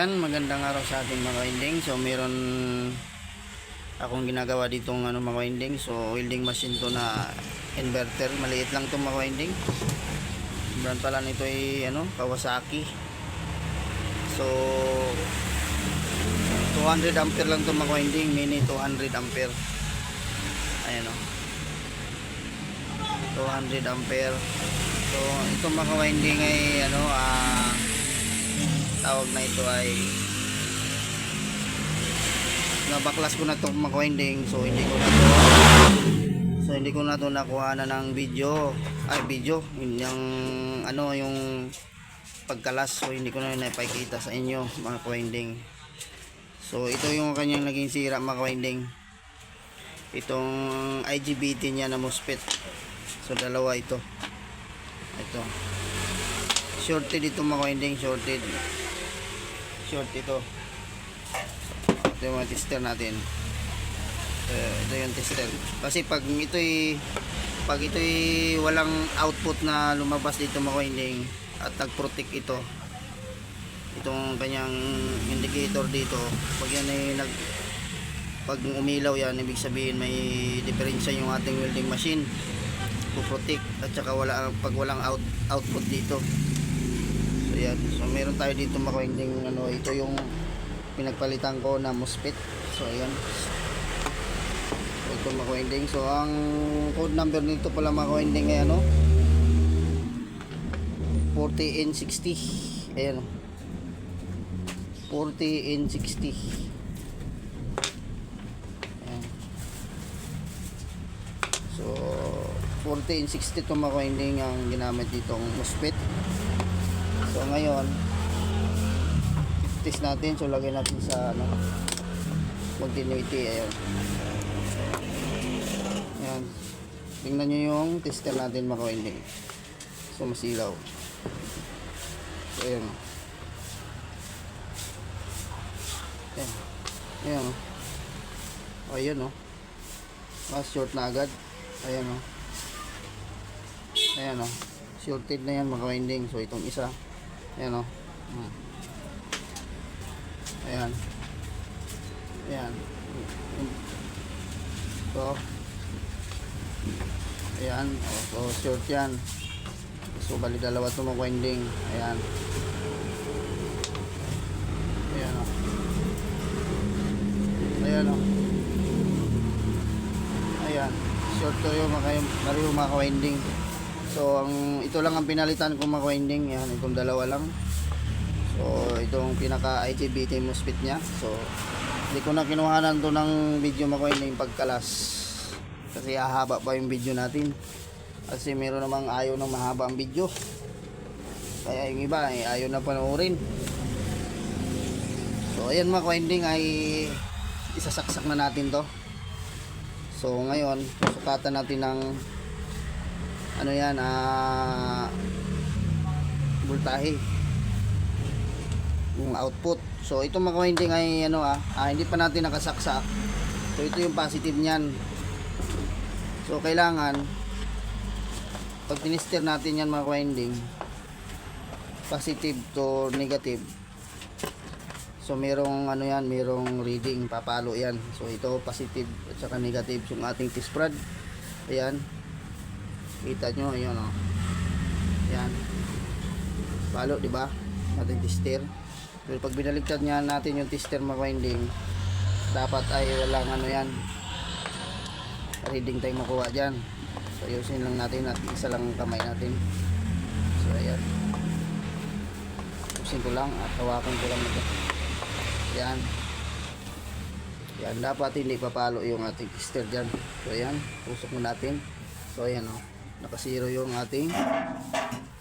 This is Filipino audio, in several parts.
Ayan, magandang araw sa ating mga winding. So meron akong ginagawa ditong mga winding. So welding machine to na inverter. Maliit lang itong mga winding. Brand pala nito ay Kawasaki. So 200 ampere lang itong mga winding, mini 200 ampere. Ayan o. 200 ampere. So itong mga winding ay tawag na ito ay nabaklas ko na itong mga winding. So hindi ko na to nakuha na ng video yung pagkalas. So hindi ko na naipakita sa inyo mga winding. So ito yung kanyang naging sira mga winding, itong IGBT niya na MOSFET. So dalawa ito shorted ito mga winding, short ito yung mga tester natin. Ito yung tester kasi pag ito'y walang output na lumabas dito mga winding at nag-protect itong kanyang indicator dito, pag yan ay pag umilaw yan, ibig sabihin may diferensya yung ating welding machine to protect, at saka pag walang output dito. So yan, so meron tayo dito mga winding, ito yung pinagpalitan ko na MOSFET. So ayan, so ito mga winding. So ang code number nito pala mga winding ay 40N60. ayan 40N60. ayan. So 40N60 ito mga winding ang ginamit ditong MOSFET. So ngayon test natin. So lagay natin sa continuity. Ayan, tingnan nyo yung tester natin mga winding. So masilaw. So ayan ayan short na agad. Ayan shorted na yan mga winding. So itong isa ayan ayan so ayan, so short yan. So bali dalawa itong mga winding. ayan short to yung mga winding. So ito lang ang pinalitan ko mga winding. Yan, itong dalawa lang. So itong pinaka IGBT MOSFET nya. So hindi ko na kinuhanan to ng video mga winding pagkalas, kasi hahaba pa yung video natin, kasi meron namang ayaw ng mahaba ang video, kaya yung iba ay ayaw na panoorin. So ayan mga winding, ay isasaksak na natin to. So ngayon sukatan natin ng voltahe, yung output. So ito mga winding ay hindi pa natin nakasaksak. So ito yung positive niyan. So kailangan pag tinister natin yan mga winding, positive to negative. So merong merong reading, papalo yan. So ito positive at saka negative yung ating test rod. Ayan, kita nyo, ayan ayan, palo, di ba? Ating tester. Pero pag binaligtad niya natin yung tester mga winding, dapat ay walang reading tayo makuha dyan. So ayusin lang natin at isa lang kamay natin. So ayan, ayusin ko lang at hawakan ko lang ito. Ayan, dapat hindi papalo yung ating tester dyan. So ayan, pusok mo natin. So ayan nakasiro yung ating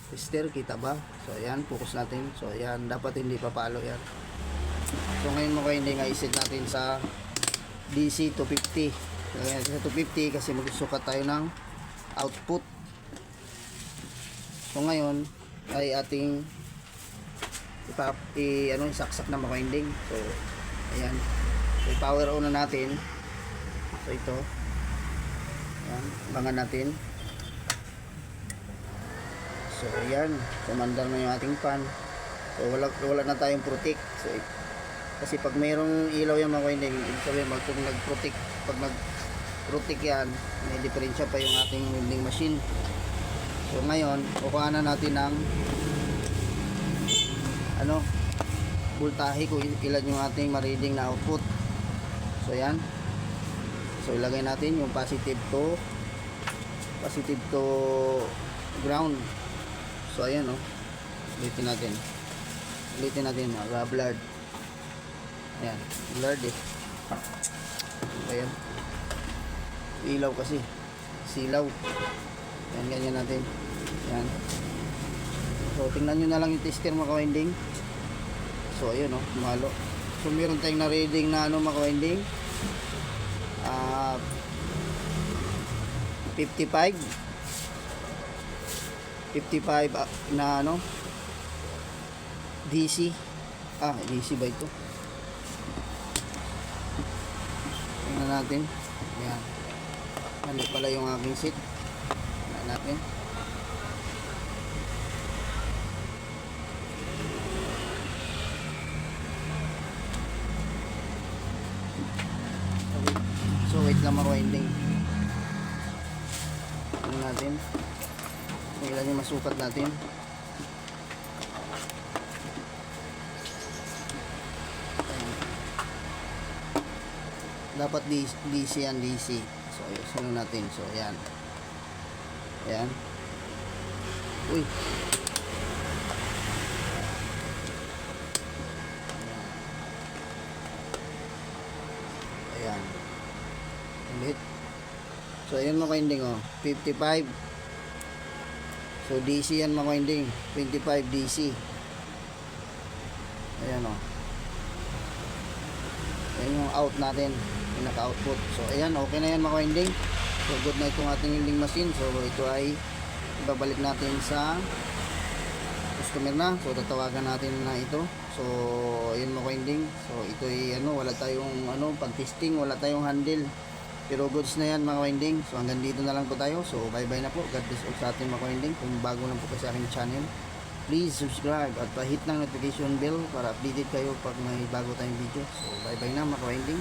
tester, kita ba? So ayan, focus natin. So ayan, dapat hindi papalo yan. So ngayon mga winding, i-set natin sa DC 250. So ayan, sa 250 kasi magsusukat tayo ng output. So ngayon ay ating isaksak na mga winding. So ayan, so power on na natin. So ito, ayan, bangan natin. So ayan, kumandar na yung ating fan. So wala na tayong protect. So kasi pag mayroong ilaw yung mga winding, ibig sabihin kung nag-protect, pag nag-protect yan, may diferensya pa yung ating winding machine. So ngayon, kukuha na natin ng voltahe kung ilan yung ating ma-reading na output. So yan. So ilagay natin yung positive to ground. So ayan ulitin natin blurred. Ayan, blurred ayan, ilaw kasi silaw. Ayan, ganyan natin. Ayan. So tingnan nyo na lang yung tester mga ka-winding. So ayun malo. So meron tayong na reading na mga ka-winding 55 na DC. DC ba ito? Tingnan natin. Ayan. Mali pala yung aking seat. Tingnan natin. So wait lang mga winding. Tingnan natin. Kung ilan yung masukat natin. Dapat DC yan, DC. So sunod natin. So ayan. Ayan. Uy. Ayan. Ulit. So ayan mga winding 55. So DC yan mga winding, 25 DC. Ayan ayan yung out natin, yung naka-output. So ayan, okay na yan mga winding. So good na itong ating winding machine. So ito ay ibabalik natin sa customer na. So tatawagan natin na ito. So ayun mga winding. So ito ay wala tayong pag-testing, wala tayong handle. Pero goods na yan mga winding. So hanggang dito na lang po tayo. So bye bye na po. God bless all sa ating mga winding. Kung bago lang po kayo sa aking channel, please subscribe at pa-hit ng notification bell para updated kayo pag may bago tayong video. So bye bye na mga winding.